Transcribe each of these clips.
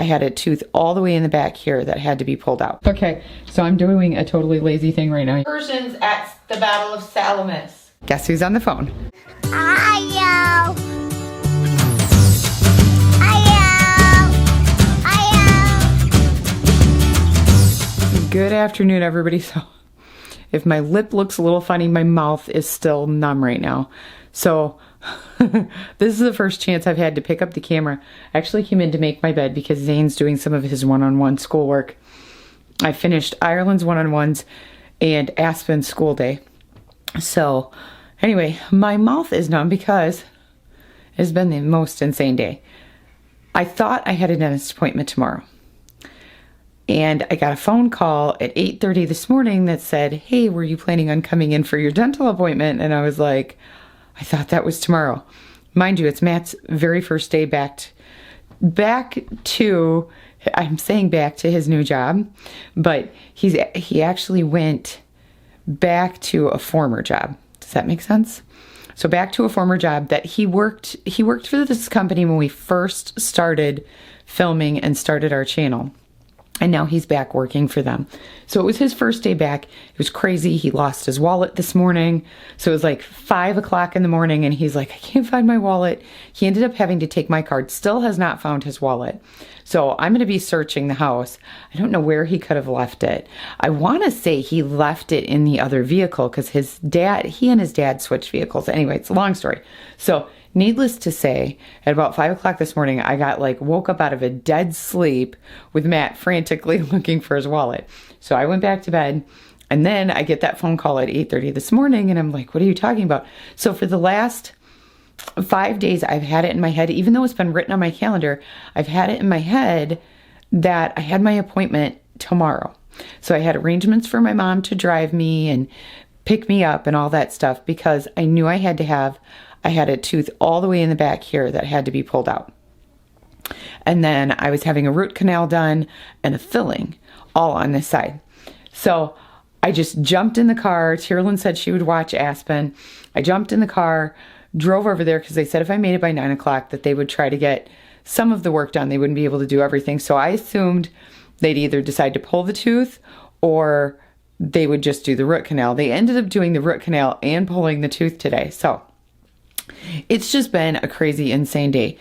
I had a tooth all the way in the back here that had to be pulled out. Okay, so I'm doing a totally lazy thing right now. Persians at the Battle of Salamis. Guess who's on the phone? Ayo. Good afternoon, everybody. So if my lip looks a little funny, my mouth is still numb right now. So this is the first chance I've had to pick up the camera. I actually came in to make my bed because Zane's doing some of his one-on-one schoolwork. I finished Ireland's one-on-ones and Aspen's school day. So anyway, my mouth is numb because it's been the most insane day. I thought I had a dentist appointment tomorrow. And I got a phone call at 8:30 this morning that said, hey, were you planning on coming in for your dental appointment? And I was like, I thought that was tomorrow. Mind you, it's Matt's very first day back to, I'm saying back to his new job, but he actually went back to a former job. Does that make sense? So back to a former job that he worked for this company when we first started filming and started our channel. And now he's back working for them. So it was his first day back. It was crazy. He lost his wallet this morning. So it was like 5 o'clock in the morning and he's like, I can't find my wallet. He ended up having to take my card. Still has not found his wallet. So I'm going to be searching the house. I don't know where he could have left it. I want to say he left it in the other vehicle because he and his dad switched vehicles. Anyway, it's a long story. So needless to say, at about 5 o'clock this morning, I woke up out of a dead sleep with Matt frantically looking for his wallet. So I went back to bed, and then I get that phone call at 8:30 this morning, and I'm like, what are you talking about? So for the last 5 days, I've had it in my head, even though it's been written on my calendar, I've had it in my head that I had my appointment tomorrow. So I had arrangements for my mom to drive me and pick me up and all that stuff because I knew I had a tooth all the way in the back here that had to be pulled out. And then I was having a root canal done and a filling all on this side. So I just jumped in the car. Tearlyn said she would watch Aspen. I jumped in the car, drove over there because they said if I made it by 9 o'clock that they would try to get some of the work done. They wouldn't be able to do everything. So I assumed they'd either decide to pull the tooth or they would just do the root canal. They ended up doing the root canal and pulling the tooth today. So it's just been a crazy, insane day.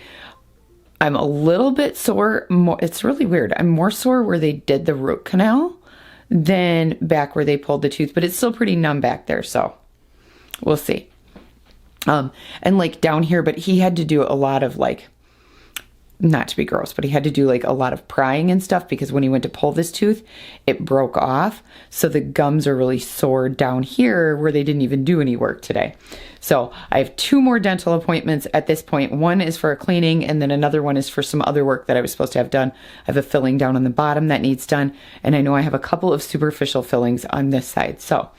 I'm a little bit sore. It's really weird. I'm more sore where they did the root canal than back where they pulled the tooth, but it's still pretty numb back there. So we'll see. And like down here, but he had to do a lot of not to be gross, but he had to do a lot of prying and stuff because when he went to pull this tooth, it broke off. So the gums are really sore down here where they didn't even do any work today. So I have 2 more dental appointments at this point. One is for a cleaning and then another one is for some other work that I was supposed to have done. I have a filling down on the bottom that needs done. And I know I have a couple of superficial fillings on this side. So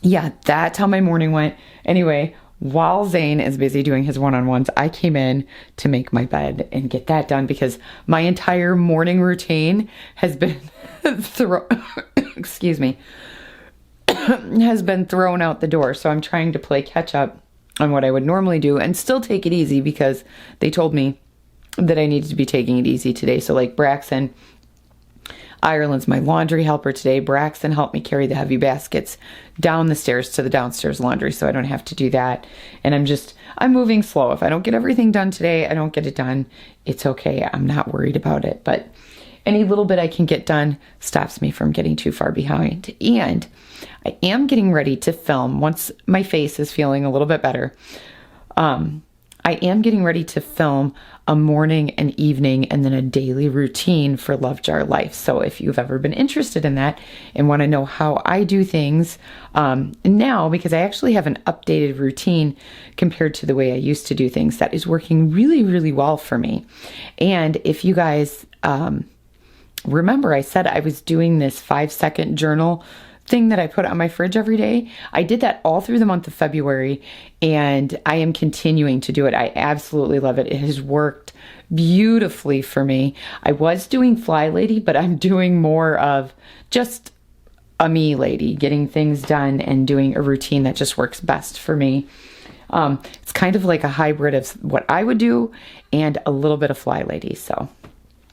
yeah, that's how my morning went. Anyway, while Zane is busy doing his one-on-ones, I came in to make my bed and get that done because my entire morning routine has been has been thrown out the door. So I'm trying to play catch up on what I would normally do and still take it easy because they told me that I needed to be taking it easy today. So like Braxen, Ireland's my laundry helper today. Braxen helped me carry the heavy baskets down the stairs to the downstairs laundry so I don't have to do that. And I'm moving slow. If I don't get everything done today, I don't get it done. It's okay. I'm not worried about it. But any little bit I can get done stops me from getting too far behind. And I am getting ready to film once my face is feeling a little bit better. I am getting ready to film a morning and evening and then a daily routine for Love Jar Life. So if you've ever been interested in that and want to know how I do things now, because I actually have an updated routine compared to the way I used to do things that is working really, really well for me. And if you guys remember, I said I was doing this 5-second journal thing that I put on my fridge every day. I did that all through the month of February and I am continuing to do it. I absolutely love it. It has worked beautifully for me. I was doing Fly Lady, but I'm doing more of just a me lady, getting things done and doing a routine that just works best for me. It's kind of like a hybrid of what I would do and a little bit of Fly Lady. So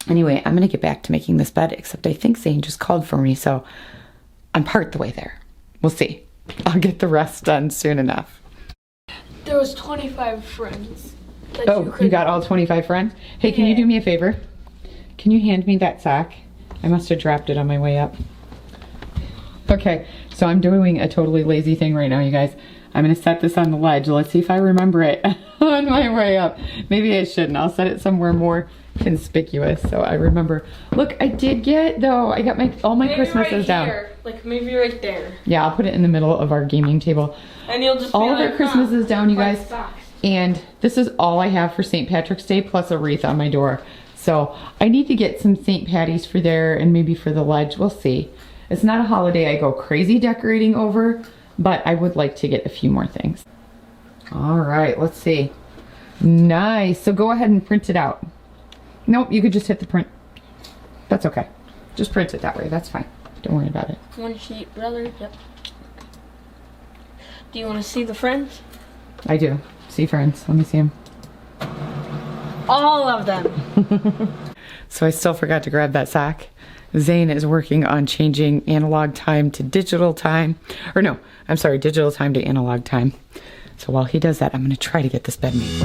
Anyway, I'm gonna get back to making this bed, except I think Zane just called for me, so I'm part the way there. We'll see. I'll get the rest done soon enough. There was 25 friends. Oh, you got all 25 friends? Hey, can you do me a favor? Can you hand me that sock? I must have dropped it on my way up. Okay, so I'm doing a totally lazy thing right now, you guys. I'm gonna set this on the ledge. Let's see if I remember it on my way up. Maybe I shouldn't. I'll set it somewhere more conspicuous so I remember. Look, I did get, though, I got all my Christmases right down. Here. Like maybe right there. Yeah, I'll put it in the middle of our gaming table. And you'll just all of our Christmases down, you guys. Socks. And this is all I have for St. Patrick's Day, plus a wreath on my door. So I need to get some St. Patty's for there and maybe for the ledge. We'll see. It's not a holiday I go crazy decorating over, but I would like to get a few more things. All right, let's see. Nice. So go ahead and print it out. Nope, you could just hit the print. That's okay. Just print it that way. That's fine. Don't worry about it. One sheet, brother. Yep. Do you want to see the friends? I do. See friends. Let me see them. All of them. So I still forgot to grab that sock. Zane is working on changing analog time to digital time. Or no, I'm sorry, digital time to analog time. So while he does that, I'm going to try to get this bed made.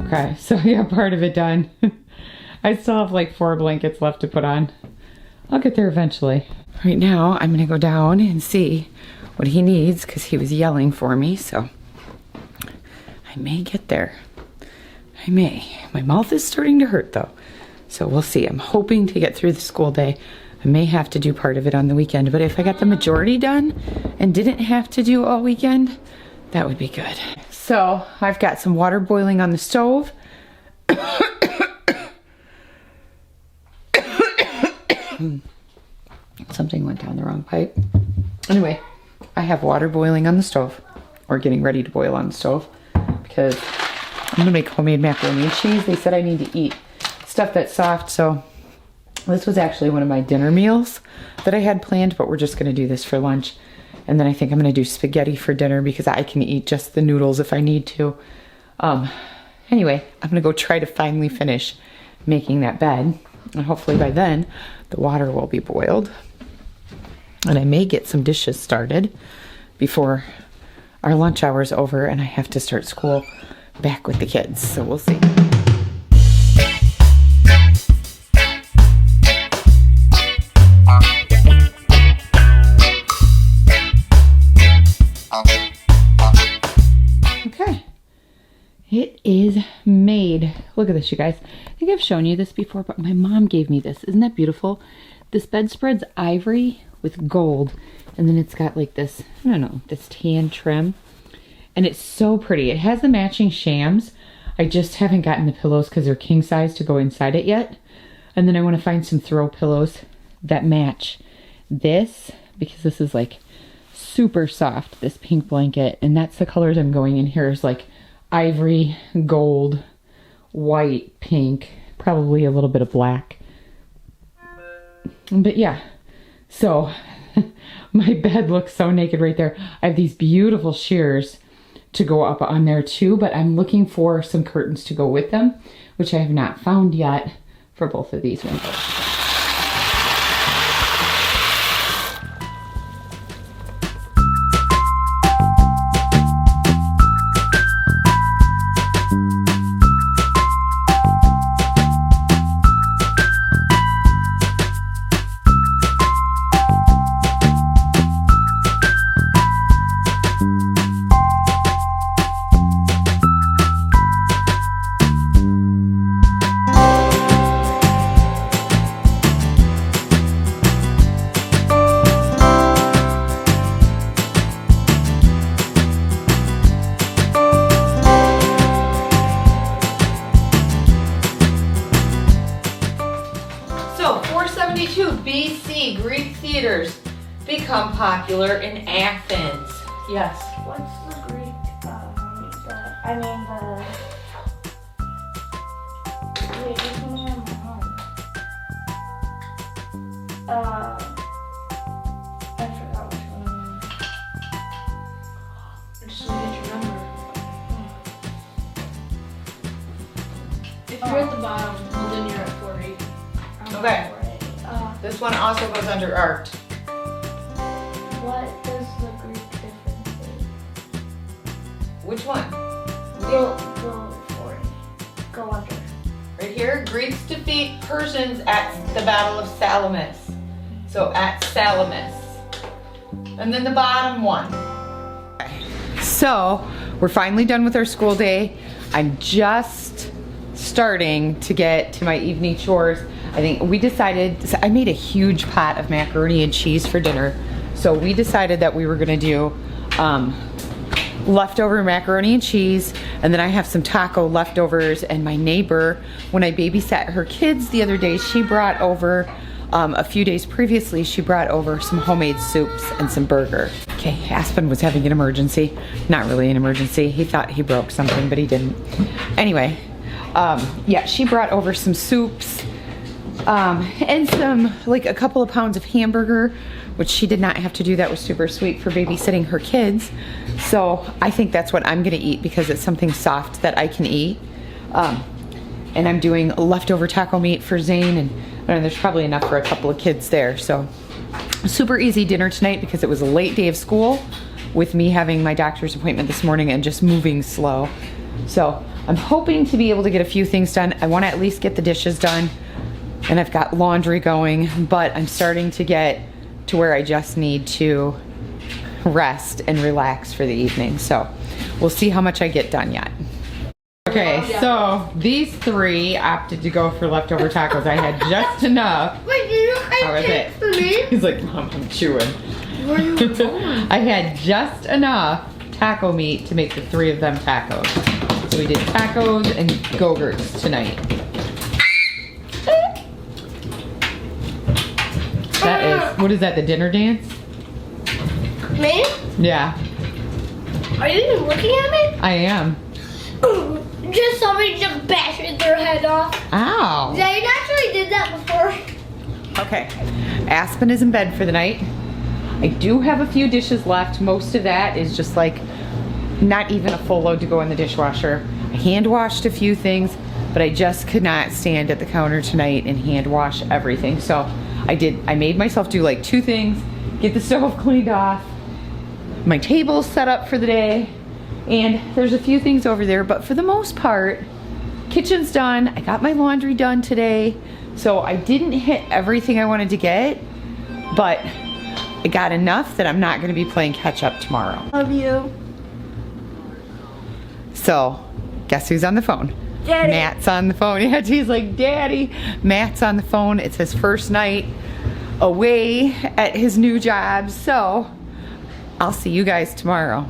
Okay, so I got part of it done. I still have like 4 blankets left to put on. I'll get there eventually. Right now, I'm gonna go down and see what he needs because he was yelling for me, so I may get there. I may. My mouth is starting to hurt though, so we'll see. I'm hoping to get through the school day. I may have to do part of it on the weekend, but if I got the majority done and didn't have to do all weekend, that would be good. So I've got some water boiling on the stove. Something went down the wrong pipe. Anyway, I have water boiling on the stove, or getting ready to boil on the stove, because I'm gonna make homemade macaroni and cheese. They said I need to eat stuff that's soft, so this was actually one of my dinner meals that I had planned, but we're just gonna do this for lunch. And then I think I'm gonna do spaghetti for dinner because I can eat just the noodles if I need to. Anyway, I'm gonna go try to finally finish making that bed. And hopefully by then, the water will be boiled. And I may get some dishes started before our lunch hour is over and I have to start school back with the kids. So we'll see. Okay. It is made. Look at this, you guys. I think I've shown you this before, but my mom gave me this. Isn't that beautiful? This bedspread's ivory with gold, and then it's got like this, I don't know, this tan trim, and it's so pretty. It has the matching shams. I just haven't gotten the pillows because they're king size to go inside it yet, and then I want to find some throw pillows that match this, because this is like super soft, this pink blanket, and that's the colors I'm going in here, is like ivory, gold, white, pink, probably a little bit of black. But yeah, so my bed looks so naked right there. I have these beautiful shears to go up on there too, but I'm looking for some curtains to go with them, which I have not found yet for both of these windows. BC Greek theaters become popular in Athens. Yes. What's the Greek? Wait, which one am I on? I forgot which one I'm on. This one also goes under art. What does the Greek difference say? Which one? Go for it. Go under. Right here, Greeks defeat Persians at the Battle of Salamis. So at Salamis. And then the bottom one. So we're finally done with our school day. I'm just starting to get to my evening chores. I think we decided, I made a huge pot of macaroni and cheese for dinner. So we decided that we were gonna do leftover macaroni and cheese, and then I have some taco leftovers, and my neighbor, when I babysat her kids the other day, she brought over, a few days previously, she brought over some homemade soups and some burger. Okay, Aspen was having an emergency. Not really an emergency. He thought he broke something, but he didn't. Anyway, yeah, she brought over some soups, and some, like a couple of pounds of hamburger, which she did not have to do. That was super sweet for babysitting her kids. So I think that's what I'm gonna eat because it's something soft that I can eat. And I'm doing leftover taco meat for Zane, and there's probably enough for a couple of kids there. So super easy dinner tonight because it was a late day of school with me having my doctor's appointment this morning and just moving slow. So I'm hoping to be able to get a few things done. I wanna at least get the dishes done, and I've got laundry going, but I'm starting to get to where I just need to rest and relax for the evening. So we'll see how much I get done yet. Okay, so these three opted to go for leftover tacos. I had just enough. Wait, did you How is it? for me? He's like, Mom, I'm chewing. Where are you going? I had just enough taco meat to make the three of them tacos. So we did tacos and Go-Gurts tonight. That is, what is that, the dinner dance? Me? Yeah, Are you even looking at me? I am. Just somebody just bashing their head off. Ow. Zane actually did that before. Okay, Aspen is in bed for the night. I do have a few dishes left. Most of that is just like not even a full load to go in the dishwasher. I hand washed a few things, but I just could not stand at the counter tonight and hand wash everything. So I made myself do like 2 things, get the stove cleaned off, my table's set up for the day, and there's a few things over there, but for the most part, kitchen's done. I got my laundry done today, so I didn't hit everything I wanted to get, but I got enough that I'm not gonna be playing catch up tomorrow. Love you. So, guess who's on the phone? Daddy. Matt's on the phone. Yeah, he's like, Daddy. Matt's on the phone. It's his first night away at his new job, so I'll see you guys tomorrow.